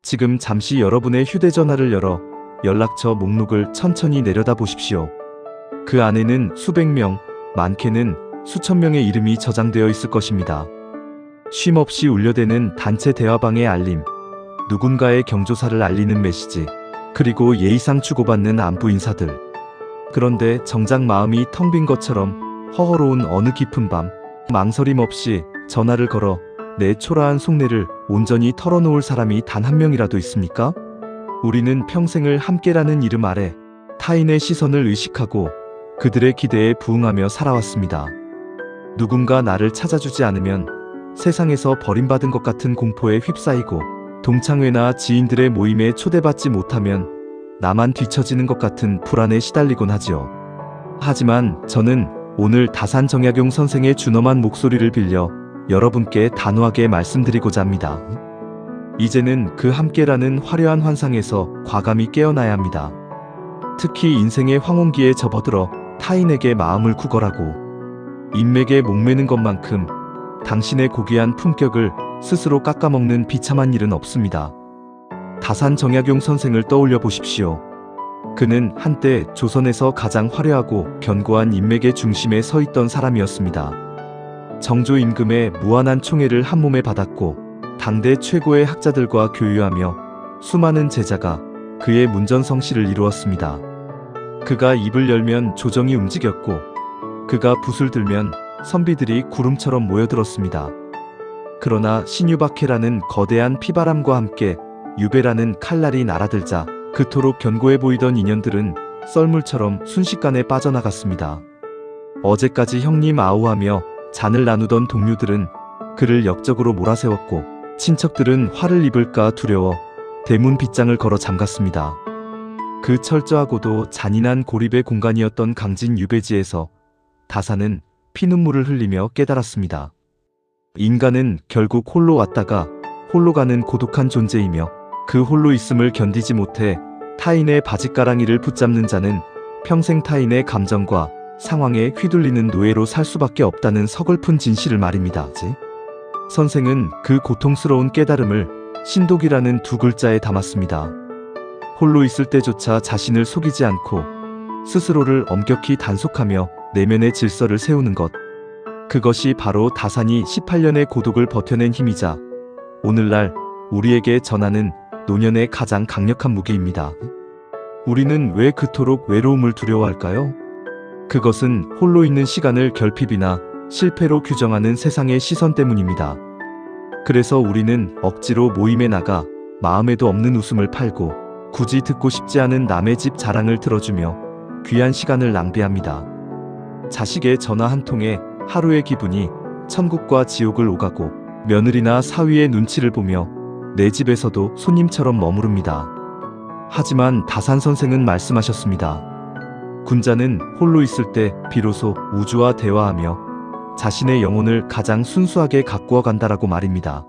지금 잠시 여러분의 휴대전화를 열어 연락처 목록을 천천히 내려다 보십시오. 그 안에는 수백 명, 많게는 수천 명의 이름이 저장되어 있을 것입니다. 쉼없이 울려대는 단체 대화방의 알림, 누군가의 경조사를 알리는 메시지, 그리고 예의상 주고받는 안부 인사들. 그런데 정작 마음이 텅 빈 것처럼 허허로운 어느 깊은 밤, 망설임 없이 전화를 걸어 내 초라한 속내를 온전히 털어놓을 사람이 단 한 명이라도 있습니까? 우리는 평생을 함께라는 이름 아래 타인의 시선을 의식하고 그들의 기대에 부응하며 살아왔습니다. 누군가 나를 찾아주지 않으면 세상에서 버림받은 것 같은 공포에 휩싸이고, 동창회나 지인들의 모임에 초대받지 못하면 나만 뒤처지는 것 같은 불안에 시달리곤 하지요. 하지만 저는 오늘 다산정약용 선생의 준엄한 목소리를 빌려 여러분께 단호하게 말씀드리고자 합니다. 이제는 그 함께라는 화려한 환상에서 과감히 깨어나야 합니다. 특히 인생의 황혼기에 접어들어 타인에게 마음을 구걸하고 인맥에 목매는 것만큼 당신의 고귀한 품격을 스스로 깎아먹는 비참한 일은 없습니다. 다산정약용 선생을 떠올려 보십시오. 그는 한때 조선에서 가장 화려하고 견고한 인맥의 중심에 서 있던 사람이었습니다. 정조 임금의 무한한 총애를 한몸에 받았고, 당대 최고의 학자들과 교유하며 수많은 제자가 그의 문전성시를 이루었습니다. 그가 입을 열면 조정이 움직였고, 그가 붓을 들면 선비들이 구름처럼 모여들었습니다. 그러나 신유박해라는 거대한 피바람과 함께 유배라는 칼날이 날아들자 그토록 견고해 보이던 인연들은 썰물처럼 순식간에 빠져나갔습니다. 어제까지 형님 아우하며 잔을 나누던 동료들은 그를 역적으로 몰아세웠고, 친척들은 화를 입을까 두려워 대문 빗장을 걸어 잠갔습니다. 그 철저하고도 잔인한 고립의 공간이었던 강진 유배지에서 다산은 피눈물을 흘리며 깨달았습니다. 인간은 결국 홀로 왔다가 홀로 가는 고독한 존재이며, 그 홀로 있음을 견디지 못해 타인의 바짓가랑이를 붙잡는 자는 평생 타인의 감정과 상황에 휘둘리는 노예로 살 수밖에 없다는 서글픈 진실을 말입니다. 선생은 그 고통스러운 깨달음을 신독이라는 두 글자에 담았습니다. 홀로 있을 때조차 자신을 속이지 않고 스스로를 엄격히 단속하며 내면의 질서를 세우는 것. 그것이 바로 다산이 18년의 고독을 버텨낸 힘이자 오늘날 우리에게 전하는 노년의 가장 강력한 무기입니다. 우리는 왜 그토록 외로움을 두려워할까요? 그것은 홀로 있는 시간을 결핍이나 실패로 규정하는 세상의 시선 때문입니다. 그래서 우리는 억지로 모임에 나가 마음에도 없는 웃음을 팔고, 굳이 듣고 싶지 않은 남의 집 자랑을 들어주며 귀한 시간을 낭비합니다. 자식의 전화 한 통에 하루의 기분이 천국과 지옥을 오가고, 며느리나 사위의 눈치를 보며 내 집에서도 손님처럼 머무릅니다. 하지만 다산 선생은 말씀하셨습니다. 군자는 홀로 있을 때 비로소 우주와 대화하며 자신의 영혼을 가장 순수하게 가꾸어 간다라고 말입니다.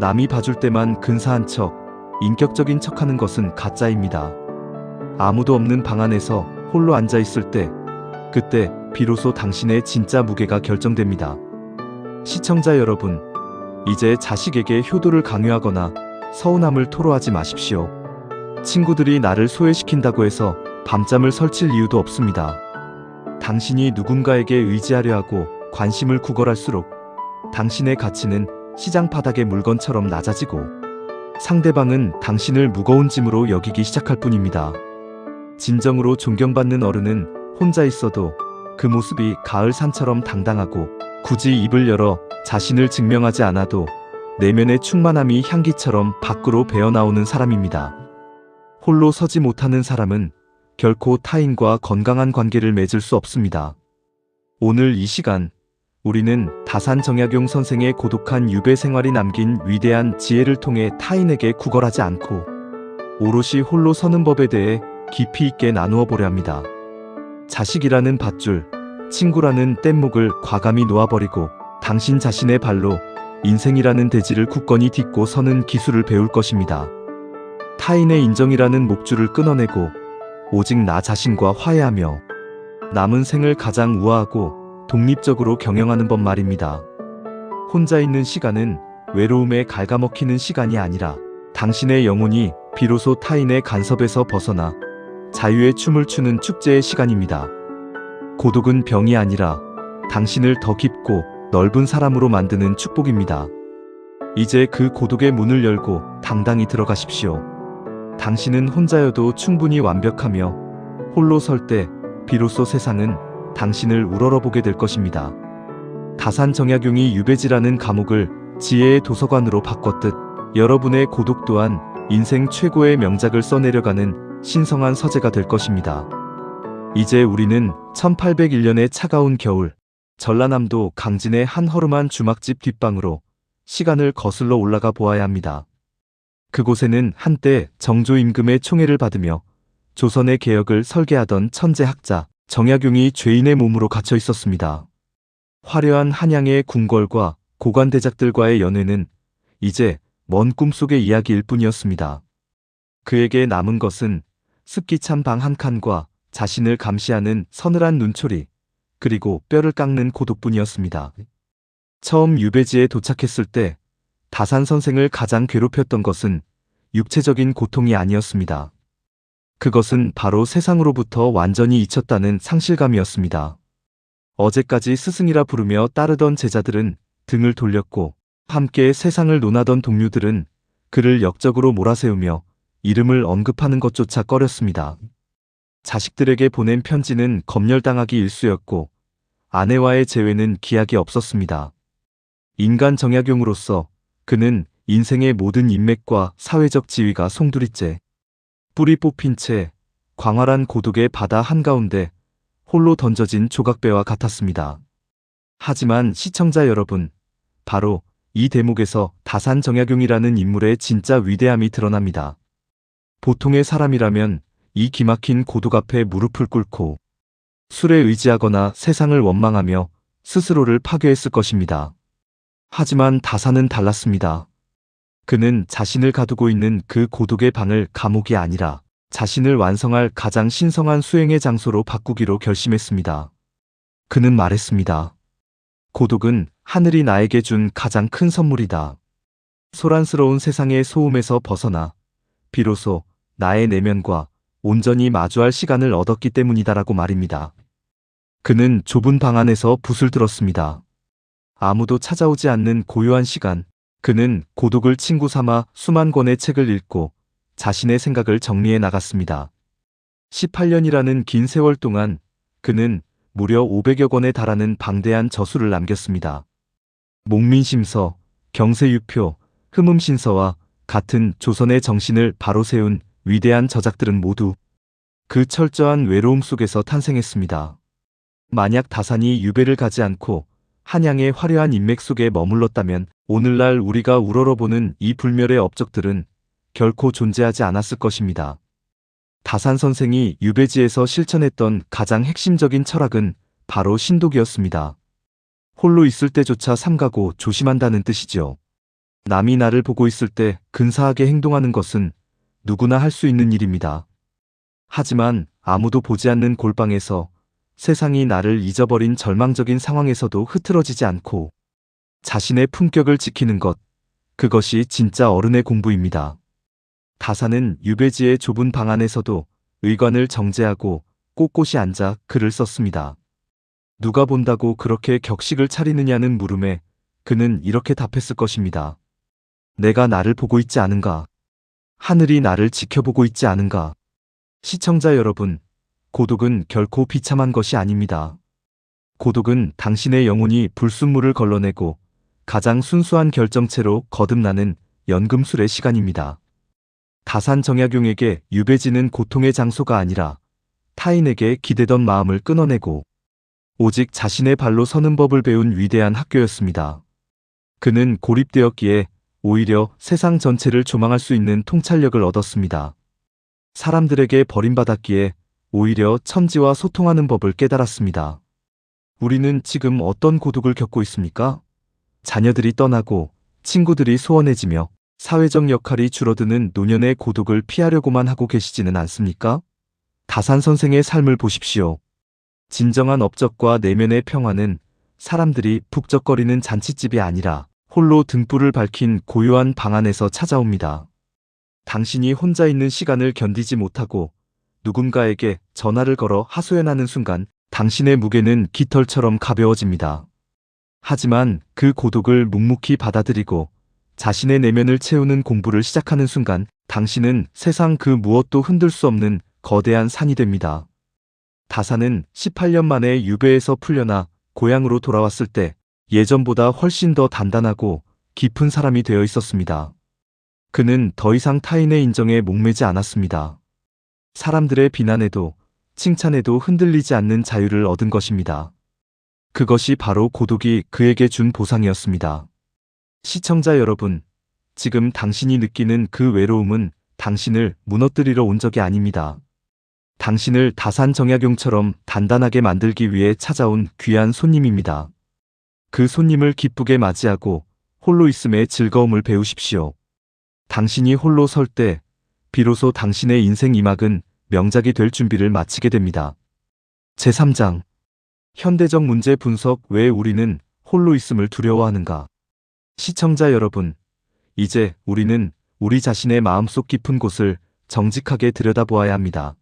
남이 봐줄 때만 근사한 척, 인격적인 척하는 것은 가짜입니다. 아무도 없는 방 안에서 홀로 앉아 있을 때, 그때 비로소 당신의 진짜 무게가 결정됩니다. 시청자 여러분, 이제 자식에게 효도를 강요하거나 서운함을 토로하지 마십시오. 친구들이 나를 소외시킨다고 해서 밤잠을 설칠 이유도 없습니다. 당신이 누군가에게 의지하려 하고 관심을 구걸할수록 당신의 가치는 시장 바닥의 물건처럼 낮아지고, 상대방은 당신을 무거운 짐으로 여기기 시작할 뿐입니다. 진정으로 존경받는 어른은 혼자 있어도 그 모습이 가을 산처럼 당당하고, 굳이 입을 열어 자신을 증명하지 않아도 내면의 충만함이 향기처럼 밖으로 배어나오는 사람입니다. 홀로 서지 못하는 사람은 결코 타인과 건강한 관계를 맺을 수 없습니다. 오늘 이 시간, 우리는 다산정약용 선생의 고독한 유배 생활이 남긴 위대한 지혜를 통해 타인에게 구걸하지 않고 오롯이 홀로 서는 법에 대해 깊이 있게 나누어 보려 합니다. 자식이라는 밧줄, 친구라는 뗏목을 과감히 놓아버리고 당신 자신의 발로 인생이라는 대지를 굳건히 딛고 서는 기술을 배울 것입니다. 타인의 인정이라는 목줄을 끊어내고 오직 나 자신과 화해하며 남은 생을 가장 우아하고 독립적으로 경영하는 법 말입니다. 혼자 있는 시간은 외로움에 갉아먹히는 시간이 아니라 당신의 영혼이 비로소 타인의 간섭에서 벗어나 자유의 춤을 추는 축제의 시간입니다. 고독은 병이 아니라 당신을 더 깊고 넓은 사람으로 만드는 축복입니다. 이제 그 고독의 문을 열고 당당히 들어가십시오. 당신은 혼자여도 충분히 완벽하며 홀로 설 때 비로소 세상은 당신을 우러러보게 될 것입니다. 다산 정약용이 유배지라는 감옥을 지혜의 도서관으로 바꿨듯 여러분의 고독 또한 인생 최고의 명작을 써내려가는 신성한 서재가 될 것입니다. 이제 우리는 1801년의 차가운 겨울, 전라남도 강진의 한 허름한 주막집 뒷방으로 시간을 거슬러 올라가 보아야 합니다. 그곳에는 한때 정조 임금의 총애를 받으며 조선의 개혁을 설계하던 천재 학자 정약용이 죄인의 몸으로 갇혀 있었습니다. 화려한 한양의 궁궐과 고관대작들과의 연회는 이제 먼 꿈속의 이야기일 뿐이었습니다. 그에게 남은 것은 습기 찬 방 한 칸과 자신을 감시하는 서늘한 눈초리, 그리고 뼈를 깎는 고독뿐이었습니다. 처음 유배지에 도착했을 때 다산 선생을 가장 괴롭혔던 것은 육체적인 고통이 아니었습니다. 그것은 바로 세상으로부터 완전히 잊혔다는 상실감이었습니다. 어제까지 스승이라 부르며 따르던 제자들은 등을 돌렸고 함께 세상을 논하던 동료들은 그를 역적으로 몰아세우며 이름을 언급하는 것조차 꺼렸습니다. 자식들에게 보낸 편지는 검열당하기 일쑤였고 아내와의 재회는 기약이 없었습니다. 인간 정약용으로서 그는 인생의 모든 인맥과 사회적 지위가 송두리째 뿌리 뽑힌 채 광활한 고독의 바다 한가운데 홀로 던져진 조각배와 같았습니다. 하지만 시청자 여러분, 바로 이 대목에서 다산 정약용이라는 인물의 진짜 위대함이 드러납니다. 보통의 사람이라면 이 기막힌 고독 앞에 무릎을 꿇고 술에 의지하거나 세상을 원망하며 스스로를 파괴했을 것입니다. 하지만 다산은 달랐습니다. 그는 자신을 가두고 있는 그 고독의 방을 감옥이 아니라 자신을 완성할 가장 신성한 수행의 장소로 바꾸기로 결심했습니다. 그는 말했습니다. 고독은 하늘이 나에게 준 가장 큰 선물이다. 소란스러운 세상의 소음에서 벗어나 비로소 나의 내면과 온전히 마주할 시간을 얻었기 때문이다라고 말입니다. 그는 좁은 방 안에서 붓을 들었습니다. 아무도 찾아오지 않는 고요한 시간, 그는 고독을 친구 삼아 수만 권의 책을 읽고 자신의 생각을 정리해 나갔습니다. 18년이라는 긴 세월 동안 그는 무려 500여 권에 달하는 방대한 저술을 남겼습니다. 목민심서, 경세유표, 흠음신서와 같은 조선의 정신을 바로 세운 위대한 저작들은 모두 그 철저한 외로움 속에서 탄생했습니다. 만약 다산이 유배를 가지 않고 한양의 화려한 인맥 속에 머물렀다면 오늘날 우리가 우러러보는 이 불멸의 업적들은 결코 존재하지 않았을 것입니다. 다산 선생이 유배지에서 실천했던 가장 핵심적인 철학은 바로 신독이었습니다. 홀로 있을 때조차 삼가고 조심한다는 뜻이죠. 남이 나를 보고 있을 때 근사하게 행동하는 것은 누구나 할 수 있는 일입니다. 하지만 아무도 보지 않는 골방에서 세상이 나를 잊어버린 절망적인 상황에서도 흐트러지지 않고 자신의 품격을 지키는 것, 그것이 진짜 어른의 공부입니다. 다산은 유배지의 좁은 방 안에서도 의관을 정제하고 꼿꼿이 앉아 글을 썼습니다. 누가 본다고 그렇게 격식을 차리느냐는 물음에 그는 이렇게 답했을 것입니다. 내가 나를 보고 있지 않은가? 하늘이 나를 지켜보고 있지 않은가? 시청자 여러분, 고독은 결코 비참한 것이 아닙니다. 고독은 당신의 영혼이 불순물을 걸러내고 가장 순수한 결정체로 거듭나는 연금술의 시간입니다. 다산 정약용에게 유배지는 고통의 장소가 아니라 타인에게 기대던 마음을 끊어내고 오직 자신의 발로 서는 법을 배운 위대한 학교였습니다. 그는 고립되었기에 오히려 세상 전체를 조망할 수 있는 통찰력을 얻었습니다. 사람들에게 버림받았기에 오히려 천지와 소통하는 법을 깨달았습니다. 우리는 지금 어떤 고독을 겪고 있습니까? 자녀들이 떠나고 친구들이 소원해지며 사회적 역할이 줄어드는 노년의 고독을 피하려고만 하고 계시지는 않습니까? 다산 선생의 삶을 보십시오. 진정한 업적과 내면의 평화는 사람들이 북적거리는 잔칫집이 아니라 홀로 등불을 밝힌 고요한 방 안에서 찾아옵니다. 당신이 혼자 있는 시간을 견디지 못하고 누군가에게 전화를 걸어 하소연하는 순간 당신의 무게는 깃털처럼 가벼워집니다. 하지만 그 고독을 묵묵히 받아들이고 자신의 내면을 채우는 공부를 시작하는 순간 당신은 세상 그 무엇도 흔들 수 없는 거대한 산이 됩니다. 다산은 18년 만에 유배에서 풀려나 고향으로 돌아왔을 때 예전보다 훨씬 더 단단하고 깊은 사람이 되어 있었습니다. 그는 더 이상 타인의 인정에 목매지 않았습니다. 사람들의 비난에도 칭찬에도 흔들리지 않는 자유를 얻은 것입니다. 그것이 바로 고독이 그에게 준 보상이었습니다. 시청자 여러분, 지금 당신이 느끼는 그 외로움은 당신을 무너뜨리러 온 적이 아닙니다. 당신을 다산 정약용처럼 단단하게 만들기 위해 찾아온 귀한 손님입니다. 그 손님을 기쁘게 맞이하고 홀로 있음의 즐거움을 배우십시오. 당신이 홀로 설 때 비로소 당신의 인생 2막은 명작이 될 준비를 마치게 됩니다. 제3장 현대적 문제 분석. 왜 우리는 홀로 있음을 두려워하는가? 시청자 여러분, 이제 우리는 우리 자신의 마음속 깊은 곳을 정직하게 들여다보아야 합니다.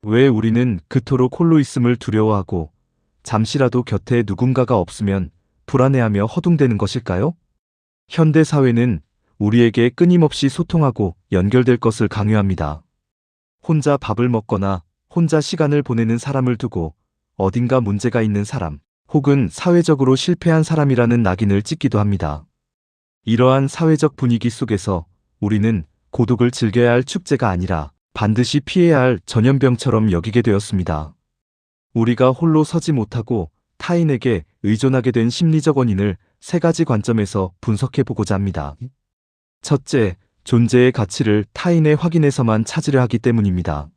왜 우리는 그토록 홀로 있음을 두려워하고 잠시라도 곁에 누군가가 없으면 불안해하며 허둥대는 것일까요? 현대 사회는 우리에게 끊임없이 소통하고 연결될 것을 강요합니다. 혼자 밥을 먹거나 혼자 시간을 보내는 사람을 두고 어딘가 문제가 있는 사람, 혹은 사회적으로 실패한 사람이라는 낙인을 찍기도 합니다. 이러한 사회적 분위기 속에서 우리는 고독을 즐겨야 할 축제가 아니라 반드시 피해야 할 전염병처럼 여기게 되었습니다. 우리가 홀로 서지 못하고 타인에게 의존하게 된 심리적 원인을 3가지 관점에서 분석해 보고자 합니다. 첫째, 존재의 가치를 타인의 확인에서만 찾으려 하기 때문입니다.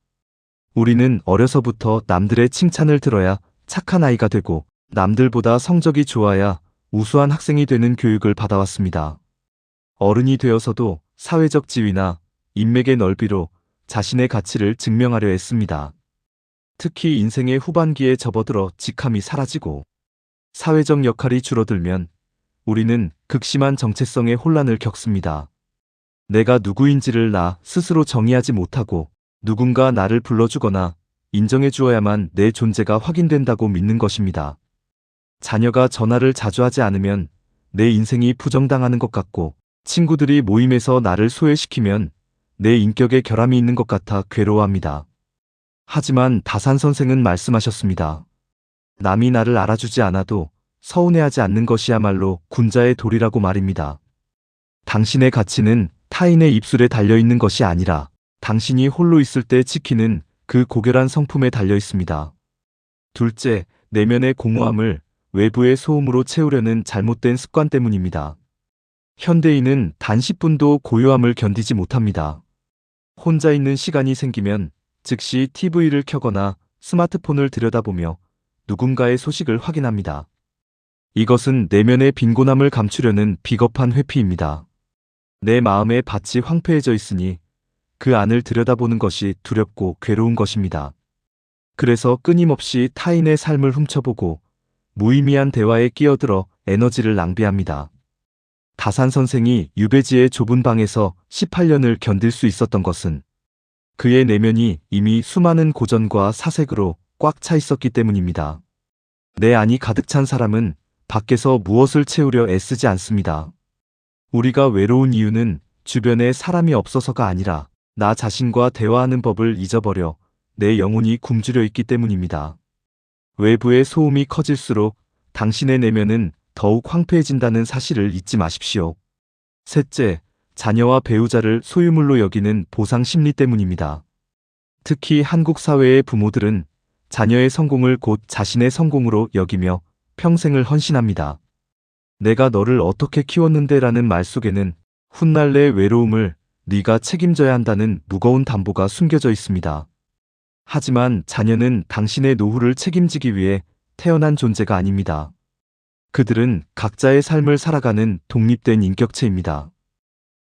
우리는 어려서부터 남들의 칭찬을 들어야 착한 아이가 되고 남들보다 성적이 좋아야 우수한 학생이 되는 교육을 받아왔습니다. 어른이 되어서도 사회적 지위나 인맥의 넓이로 자신의 가치를 증명하려 했습니다. 특히 인생의 후반기에 접어들어 직함이 사라지고 사회적 역할이 줄어들면 우리는 극심한 정체성의 혼란을 겪습니다. 내가 누구인지를 나 스스로 정의하지 못하고 누군가 나를 불러주거나 인정해 주어야만 내 존재가 확인된다고 믿는 것입니다. 자녀가 전화를 자주 하지 않으면 내 인생이 부정당하는 것 같고 친구들이 모임에서 나를 소외시키면 내 인격에 결함이 있는 것 같아 괴로워합니다. 하지만 다산 선생은 말씀하셨습니다. 남이 나를 알아주지 않아도 서운해하지 않는 것이야말로 군자의 도리라고 말입니다. 당신의 가치는 타인의 입술에 달려있는 것이 아니라 당신이 홀로 있을 때 지키는 그 고결한 성품에 달려 있습니다. 둘째, 내면의 공허함을 외부의 소음으로 채우려는 잘못된 습관 때문입니다. 현대인은 단 10분도 고요함을 견디지 못합니다. 혼자 있는 시간이 생기면 즉시 TV를 켜거나 스마트폰을 들여다보며 누군가의 소식을 확인합니다. 이것은 내면의 빈곤함을 감추려는 비겁한 회피입니다. 내 마음의 밭이 황폐해져 있으니 그 안을 들여다보는 것이 두렵고 괴로운 것입니다. 그래서 끊임없이 타인의 삶을 훔쳐보고 무의미한 대화에 끼어들어 에너지를 낭비합니다. 다산 선생이 유배지의 좁은 방에서 18년을 견딜 수 있었던 것은 그의 내면이 이미 수많은 고전과 사색으로 꽉 차 있었기 때문입니다. 내 안이 가득 찬 사람은 밖에서 무엇을 채우려 애쓰지 않습니다. 우리가 외로운 이유는 주변에 사람이 없어서가 아니라 나 자신과 대화하는 법을 잊어버려 내 영혼이 굶주려 있기 때문입니다. 외부의 소음이 커질수록 당신의 내면은 더욱 황폐해진다는 사실을 잊지 마십시오. 셋째, 자녀와 배우자를 소유물로 여기는 보상 심리 때문입니다. 특히 한국 사회의 부모들은 자녀의 성공을 곧 자신의 성공으로 여기며 평생을 헌신합니다. 내가 너를 어떻게 키웠는데 라는 말 속에는 훗날 내 외로움을 네가 책임져야 한다는 무거운 담보가 숨겨져 있습니다. 하지만 자녀는 당신의 노후를 책임지기 위해 태어난 존재가 아닙니다. 그들은 각자의 삶을 살아가는 독립된 인격체입니다.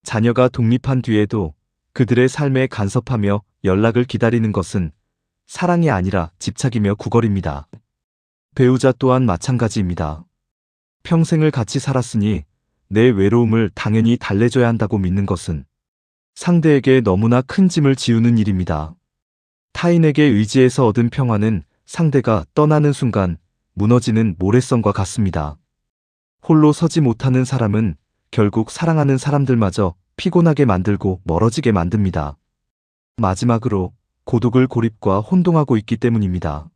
자녀가 독립한 뒤에도 그들의 삶에 간섭하며 연락을 기다리는 것은 사랑이 아니라 집착이며 구걸입니다. 배우자 또한 마찬가지입니다. 평생을 같이 살았으니 내 외로움을 당연히 달래줘야 한다고 믿는 것은 상대에게 너무나 큰 짐을 지우는 일입니다. 타인에게 의지해서 얻은 평화는 상대가 떠나는 순간 무너지는 모래성과 같습니다. 홀로 서지 못하는 사람은 결국 사랑하는 사람들마저 피곤하게 만들고 멀어지게 만듭니다. 마지막으로 고독을 고립과 혼동하고 있기 때문입니다.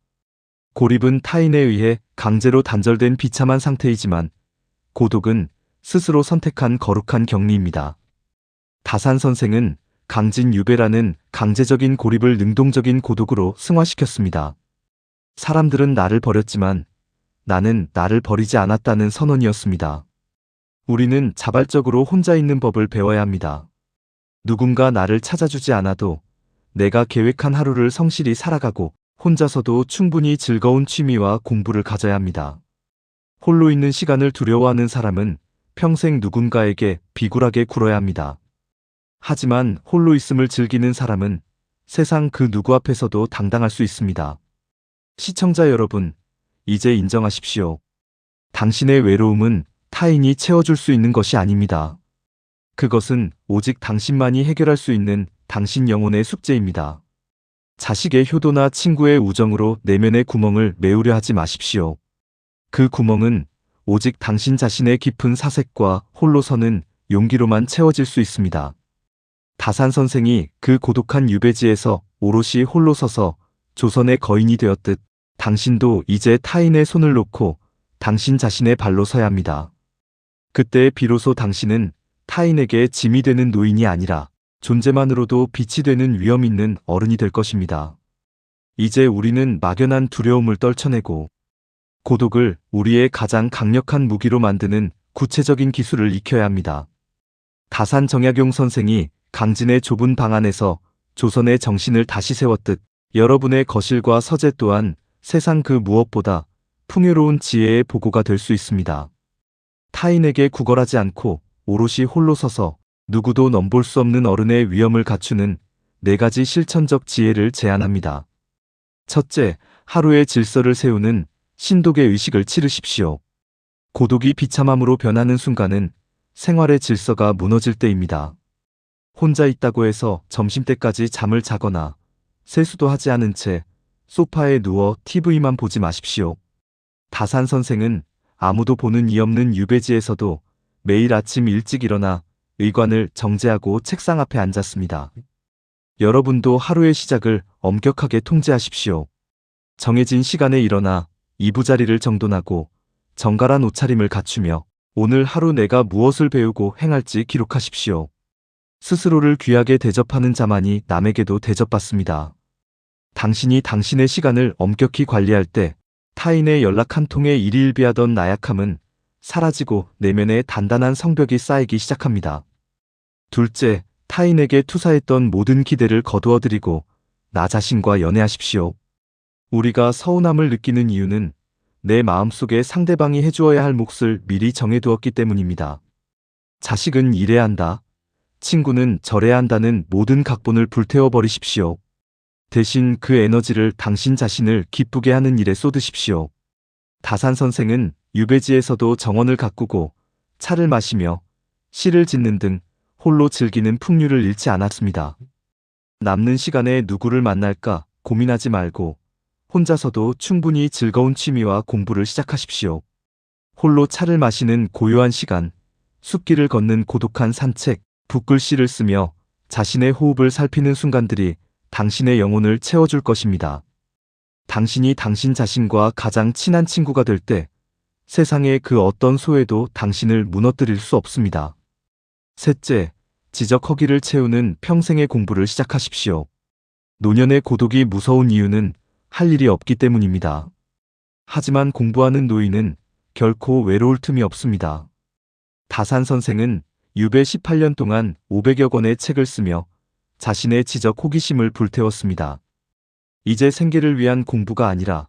고립은 타인에 의해 강제로 단절된 비참한 상태이지만 고독은 스스로 선택한 거룩한 격리입니다. 다산 선생은 강진유배라는 강제적인 고립을 능동적인 고독으로 승화시켰습니다. 사람들은 나를 버렸지만 나는 나를 버리지 않았다는 선언이었습니다. 우리는 자발적으로 혼자 있는 법을 배워야 합니다. 누군가 나를 찾아주지 않아도 내가 계획한 하루를 성실히 살아가고 혼자서도 충분히 즐거운 취미와 공부를 가져야 합니다. 홀로 있는 시간을 두려워하는 사람은 평생 누군가에게 비굴하게 굴어야 합니다. 하지만 홀로 있음을 즐기는 사람은 세상 그 누구 앞에서도 당당할 수 있습니다. 시청자 여러분, 이제 인정하십시오. 당신의 외로움은 타인이 채워줄 수 있는 것이 아닙니다. 그것은 오직 당신만이 해결할 수 있는 당신 영혼의 숙제입니다. 자식의 효도나 친구의 우정으로 내면의 구멍을 메우려 하지 마십시오. 그 구멍은 오직 당신 자신의 깊은 사색과 홀로 서는 용기로만 채워질 수 있습니다. 다산 선생이 그 고독한 유배지에서 오롯이 홀로 서서 조선의 거인이 되었듯 당신도 이제 타인의 손을 놓고 당신 자신의 발로 서야 합니다. 그때 비로소 당신은 타인에게 짐이 되는 노인이 아니라 존재만으로도 빛이 되는 위험 있는 어른이 될 것입니다. 이제 우리는 막연한 두려움을 떨쳐내고 고독을 우리의 가장 강력한 무기로 만드는 구체적인 기술을 익혀야 합니다. 다산 정약용 선생이 강진의 좁은 방 안에서 조선의 정신을 다시 세웠듯 여러분의 거실과 서재 또한 세상 그 무엇보다 풍요로운 지혜의 보고가 될 수 있습니다. 타인에게 구걸하지 않고 오롯이 홀로 서서 누구도 넘볼 수 없는 어른의 위엄을 갖추는 4가지 실천적 지혜를 제안합니다. 첫째, 하루의 질서를 세우는 신독의 의식을 치르십시오. 고독이 비참함으로 변하는 순간은 생활의 질서가 무너질 때입니다. 혼자 있다고 해서 점심때까지 잠을 자거나 세수도 하지 않은 채 소파에 누워 TV만 보지 마십시오. 다산 선생은 아무도 보는 이 없는 유배지에서도 매일 아침 일찍 일어나 의관을 정제하고 책상 앞에 앉았습니다. 여러분도 하루의 시작을 엄격하게 통제하십시오. 정해진 시간에 일어나 이부자리를 정돈하고 정갈한 옷차림을 갖추며 오늘 하루 내가 무엇을 배우고 행할지 기록하십시오. 스스로를 귀하게 대접하는 자만이 남에게도 대접받습니다. 당신이 당신의 시간을 엄격히 관리할 때 타인의 연락 한 통에 일희일비하던 나약함은 사라지고 내면에 단단한 성벽이 쌓이기 시작합니다. 둘째, 타인에게 투사했던 모든 기대를 거두어드리고 나 자신과 연애하십시오. 우리가 서운함을 느끼는 이유는 내 마음속에 상대방이 해주어야 할 몫을 미리 정해두었기 때문입니다. 자식은 이래야 한다. 친구는 저래야 한다는 모든 각본을 불태워버리십시오. 대신 그 에너지를 당신 자신을 기쁘게 하는 일에 쏟으십시오. 다산 선생은 유배지에서도 정원을 가꾸고 차를 마시며 시를 짓는 등 홀로 즐기는 풍류를 잃지 않았습니다. 남는 시간에 누구를 만날까 고민하지 말고 혼자서도 충분히 즐거운 취미와 공부를 시작하십시오. 홀로 차를 마시는 고요한 시간, 숲길을 걷는 고독한 산책, 붓글씨를 쓰며 자신의 호흡을 살피는 순간들이 당신의 영혼을 채워줄 것입니다. 당신이 당신 자신과 가장 친한 친구가 될 때 세상의 그 어떤 소외도 당신을 무너뜨릴 수 없습니다. 셋째, 지적 허기를 채우는 평생의 공부를 시작하십시오. 노년의 고독이 무서운 이유는 할 일이 없기 때문입니다. 하지만 공부하는 노인은 결코 외로울 틈이 없습니다. 다산 선생은 유배 18년 동안 500여 권의 책을 쓰며 자신의 지적 호기심을 불태웠습니다. 이제 생계를 위한 공부가 아니라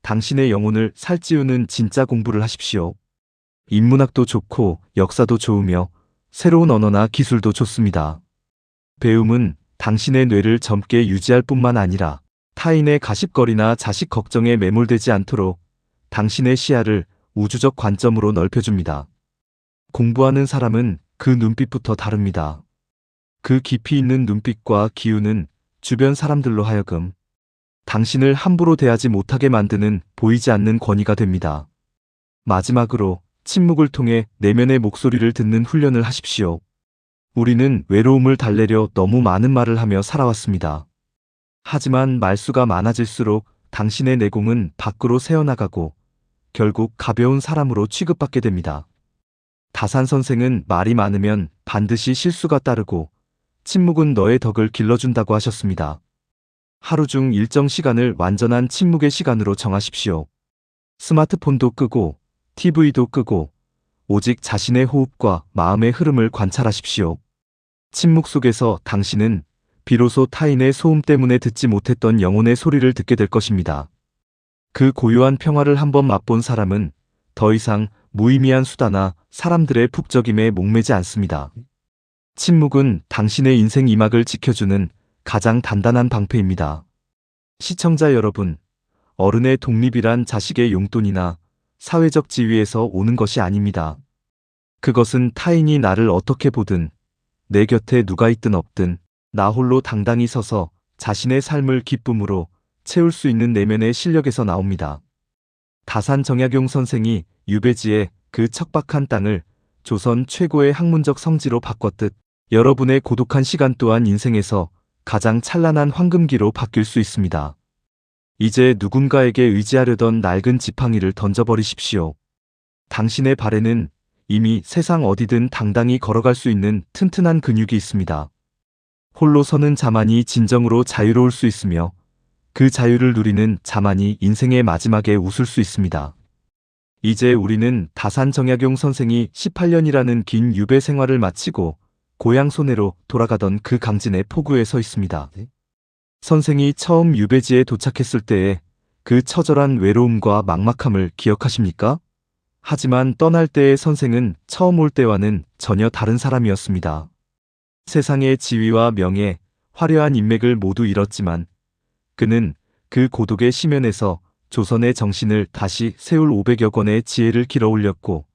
당신의 영혼을 살찌우는 진짜 공부를 하십시오. 인문학도 좋고 역사도 좋으며 새로운 언어나 기술도 좋습니다. 배움은 당신의 뇌를 젊게 유지할 뿐만 아니라 타인의 가십거리나 자식 걱정에 매몰되지 않도록 당신의 시야를 우주적 관점으로 넓혀줍니다. 공부하는 사람은 그 눈빛부터 다릅니다. 그 깊이 있는 눈빛과 기운은 주변 사람들로 하여금 당신을 함부로 대하지 못하게 만드는 보이지 않는 권위가 됩니다. 마지막으로 침묵을 통해 내면의 목소리를 듣는 훈련을 하십시오. 우리는 외로움을 달래려 너무 많은 말을 하며 살아왔습니다. 하지만 말수가 많아질수록 당신의 내공은 밖으로 새어나가고 결국 가벼운 사람으로 취급받게 됩니다. 다산 선생은 말이 많으면 반드시 실수가 따르고 침묵은 너의 덕을 길러준다고 하셨습니다. 하루 중 일정 시간을 완전한 침묵의 시간으로 정하십시오. 스마트폰도 끄고 TV도 끄고 오직 자신의 호흡과 마음의 흐름을 관찰하십시오. 침묵 속에서 당신은 비로소 타인의 소음 때문에 듣지 못했던 영혼의 소리를 듣게 될 것입니다. 그 고요한 평화를 한번 맛본 사람은 더 이상 무의미한 수다나 사람들의 북적임에 목매지 않습니다. 침묵은 당신의 인생 이막을 지켜주는 가장 단단한 방패입니다. 시청자 여러분, 어른의 독립이란 자식의 용돈이나 사회적 지위에서 오는 것이 아닙니다. 그것은 타인이 나를 어떻게 보든, 내 곁에 누가 있든 없든 나 홀로 당당히 서서 자신의 삶을 기쁨으로 채울 수 있는 내면의 실력에서 나옵니다. 다산 정약용 선생이 유배지의 그 척박한 땅을 조선 최고의 학문적 성지로 바꿨듯 여러분의 고독한 시간 또한 인생에서 가장 찬란한 황금기로 바뀔 수 있습니다. 이제 누군가에게 의지하려던 낡은 지팡이를 던져버리십시오. 당신의 발에는 이미 세상 어디든 당당히 걸어갈 수 있는 튼튼한 근육이 있습니다. 홀로 서는 자만이 진정으로 자유로울 수 있으며 그 자유를 누리는 자만이 인생의 마지막에 웃을 수 있습니다. 이제 우리는 다산 정약용 선생이 18년이라는 긴 유배 생활을 마치고 고향 소내로 돌아가던 그 강진의 포구에 서 있습니다. 선생이 처음 유배지에 도착했을 때의 그 처절한 외로움과 막막함을 기억하십니까? 하지만 떠날 때의 선생은 처음 올 때와는 전혀 다른 사람이었습니다. 세상의 지위와 명예, 화려한 인맥을 모두 잃었지만 그는 그 고독의 심연에서 조선의 정신을 다시 세울 500여 권의 지혜를 길어 올렸고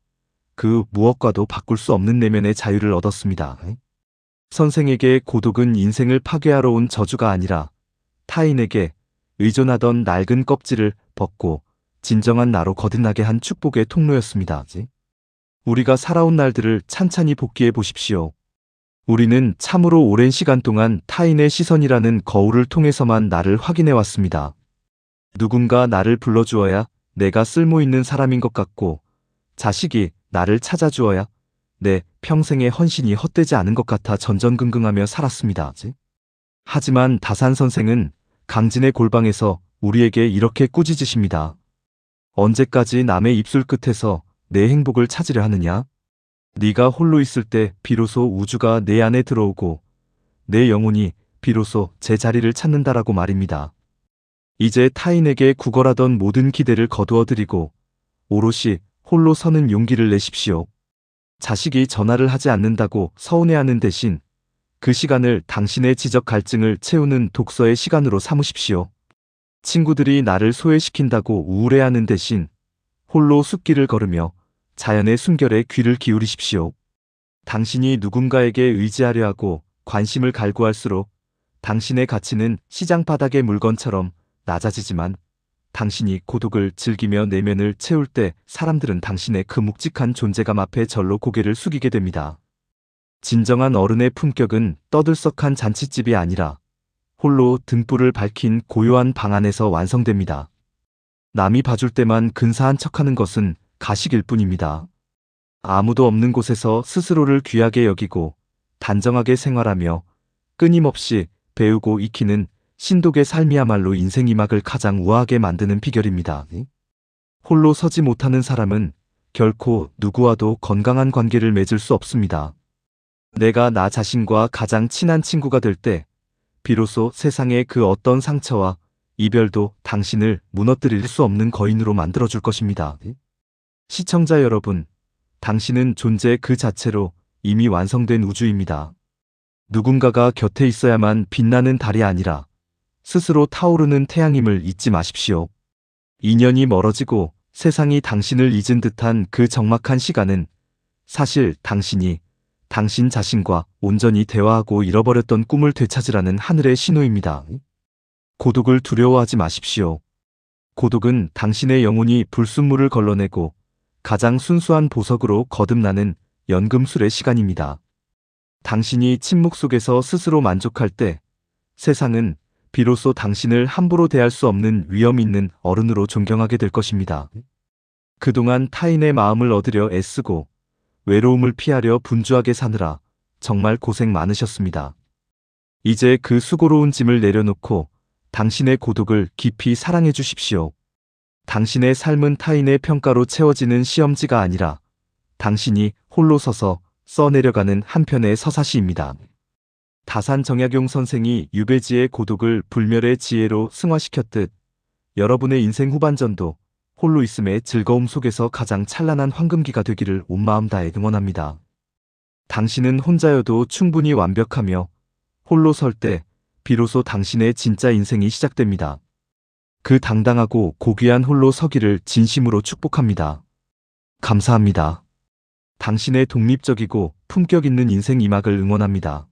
그 무엇과도 바꿀 수 없는 내면의 자유를 얻었습니다. 선생에게 고독은 인생을 파괴하러 온 저주가 아니라 타인에게 의존하던 낡은 껍질을 벗고 진정한 나로 거듭나게 한 축복의 통로였습니다. 우리가 살아온 날들을 찬찬히 복기해 보십시오. 우리는 참으로 오랜 시간 동안 타인의 시선이라는 거울을 통해서만 나를 확인해 왔습니다. 누군가 나를 불러주어야 내가 쓸모있는 사람인 것 같고 자식이 나를 찾아주어야 내 평생의 헌신이 헛되지 않은 것 같아 전전긍긍하며 살았습니다. 하지만 다산 선생은 강진의 골방에서 우리에게 이렇게 꾸짖으십니다. 언제까지 남의 입술 끝에서 내 행복을 찾으려 하느냐? 네가 홀로 있을 때 비로소 우주가 내 안에 들어오고 내 영혼이 비로소 제 자리를 찾는다라고 말입니다. 이제 타인에게 구걸하던 모든 기대를 거두어드리고 오롯이 홀로 서는 용기를 내십시오. 자식이 전화를 하지 않는다고 서운해하는 대신 그 시간을 당신의 지적 갈증을 채우는 독서의 시간으로 삼으십시오. 친구들이 나를 소외시킨다고 우울해하는 대신 홀로 숲길을 걸으며 자연의 숨결에 귀를 기울이십시오. 당신이 누군가에게 의지하려 하고 관심을 갈구할수록 당신의 가치는 시장 바닥의 물건처럼 낮아지지만 당신이 고독을 즐기며 내면을 채울 때 사람들은 당신의 그 묵직한 존재감 앞에 절로 고개를 숙이게 됩니다. 진정한 어른의 품격은 떠들썩한 잔칫집이 아니라 홀로 등불을 밝힌 고요한 방 안에서 완성됩니다. 남이 봐줄 때만 근사한 척하는 것은 가식일 뿐입니다. 아무도 없는 곳에서 스스로를 귀하게 여기고 단정하게 생활하며 끊임없이 배우고 익히는 신독의 삶이야말로 인생 이막을 가장 우아하게 만드는 비결입니다. 홀로 서지 못하는 사람은 결코 누구와도 건강한 관계를 맺을 수 없습니다. 내가 나 자신과 가장 친한 친구가 될 때 비로소 세상의 그 어떤 상처와 이별도 당신을 무너뜨릴 수 없는 거인으로 만들어줄 것입니다. 시청자 여러분, 당신은 존재 그 자체로 이미 완성된 우주입니다. 누군가가 곁에 있어야만 빛나는 달이 아니라 스스로 타오르는 태양임을 잊지 마십시오. 인연이 멀어지고 세상이 당신을 잊은 듯한 그 적막한 시간은 사실 당신이 당신 자신과 온전히 대화하고 잃어버렸던 꿈을 되찾으라는 하늘의 신호입니다. 고독을 두려워하지 마십시오. 고독은 당신의 영혼이 불순물을 걸러내고 가장 순수한 보석으로 거듭나는 연금술의 시간입니다. 당신이 침묵 속에서 스스로 만족할 때 세상은 비로소 당신을 함부로 대할 수 없는 위험 있는 어른으로 존경하게 될 것입니다. 그동안 타인의 마음을 얻으려 애쓰고 외로움을 피하려 분주하게 사느라 정말 고생 많으셨습니다. 이제 그 수고로운 짐을 내려놓고 당신의 고독을 깊이 사랑해 주십시오. 당신의 삶은 타인의 평가로 채워지는 시험지가 아니라 당신이 홀로 서서 써내려가는 한편의 서사시입니다. 다산 정약용 선생이 유배지의 고독을 불멸의 지혜로 승화시켰듯 여러분의 인생 후반전도 홀로 있음의 즐거움 속에서 가장 찬란한 황금기가 되기를 온 마음 다해 응원합니다. 당신은 혼자여도 충분히 완벽하며 홀로 설 때 비로소 당신의 진짜 인생이 시작됩니다. 그 당당하고 고귀한 홀로 서기를 진심으로 축복합니다. 감사합니다. 당신의 독립적이고 품격 있는 인생 이막을 응원합니다.